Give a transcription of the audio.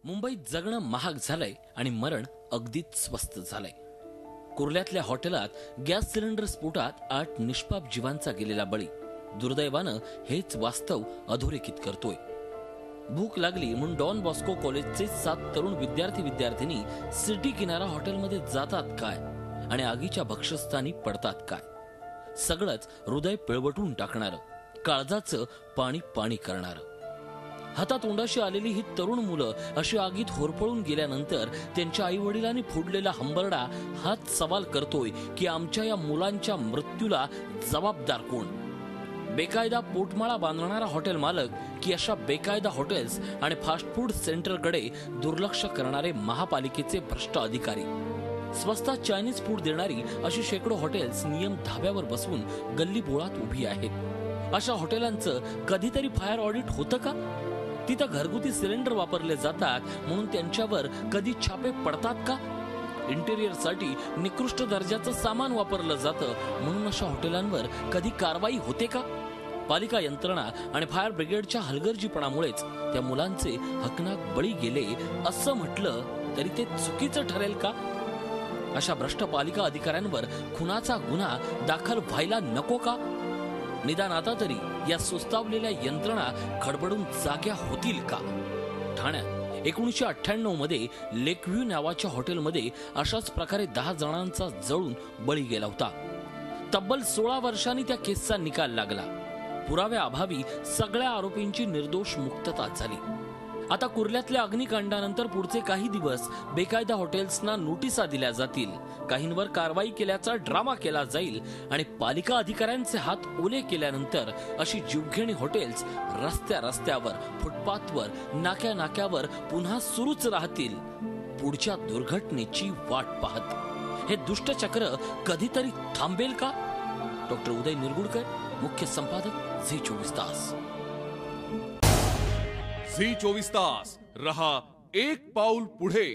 मुंबईत जगणं महाग झालंय आणि मरण अगदीच स्वस्त झालंय। कुर्ल्यातल्या हॉटेलात गॅस सिलेंडर स्फोटात 8 निष्पाप जीवांचा गेलेला बळी दुर्दैवानं हेच वास्तव अधोरेखित करतोय। भूक लागली म्हणून डॉन बॉस्को कॉलेजचे 7 तरुण विद्यार्थिनी सिटी किनारा हॉटेलमध्ये जातात काय आणि आगीच्या भक्षस्थानी पडतात काय, सगळंच हृदय पिळवटून टाकणारं, काळजाचं पाणी पाणी करणारं। हातातोंडाशी आलेली ही तरुण मुलं अशी आगीत होरपळून गेल्यानंतर त्यांच्या आई वडिलांनी फोडलेला हंबरडा हाच सवाल करतोय की आमच्या या मुलांच्या मृत्यूला जबाबदार कोण? बेकायदा पोटमाळा बांधणारा हॉटेल मालक की अशा बेकायदा हॉटेल्स आणि फास्ट फूड सेंटरकडे दुर्लक्ष करणारे महापालिकेचे भ्रष्ट अधिकारी? स्वस्तात चायनीज फूड देणारी अशी शेकडो हॉटेल्स नियम धाब्यावर बसवून गल्ली बोळात उभी आहेत। अशा हॉटेलांचं कधीतरी फायर ऑडिट होतं का? तिथं घरगुती सिलेंडर वापरले जातात म्हणून त्यांच्यावर कधी छापे पडतात का? इंटेरियरसाठी निकृष्ट दर्जाचं सामान वापरलं जातं म्हणून अशा हॉटेलांवर कधी कारवाई होते का? पालिका यंत्रणा आणि फायर ब्रिगेडच्या हलगर्जीपणामुळेच त्या मुलांचे हकनाक बळी गेले असं म्हटलं तरी ते चुकीचं ठरेल का? अशा भ्रष्ट पालिका अधिकाऱ्यांवर खुनाचा गुन्हा दाखल व्हायला नको का? निदान आता तरी या सुस्तावलेल्या यंत्रणा खडबडून जाग्या होतील का? ठाण्यात 1998 मध्ये लेकव्ह्यू नावाच्या हॉटेलमध्ये अशाच प्रकारे 10 जणांचा जळून बळी गेला होता। तब्बल 16 वर्षांनी त्या केसचा निकाल लागला। पुराव्याअभावी सगळ्या आरोपींची निर्दोष मुक्तता झाली। आता कुर्ल्यातल्या अग्निकांडानंतर पुढचे काही दिवस बेकायदा हॉटेल्सना नोटिसा दिल्या जातील, काहींवर कारवाई केल्याचा ड्रामा केला जाईल आणि पालिका अधिकाऱ्यांचे हात ओले केल्यानंतर अशी जीवघेणी हॉटेल्स रस्त्यावर, फुटपाथवर, नाक्यावर पुन्हा सुरूच राहतील, पुढच्या दुर्घटनेची वाट पाहत। हे दुष्टचक्र कधीतरी थांबेल का? डॉक्टर उदय निरगुडकर, मुख्य संपादक, झी 24 तास। झी 24 तास रहा एक पाऊल पुढे।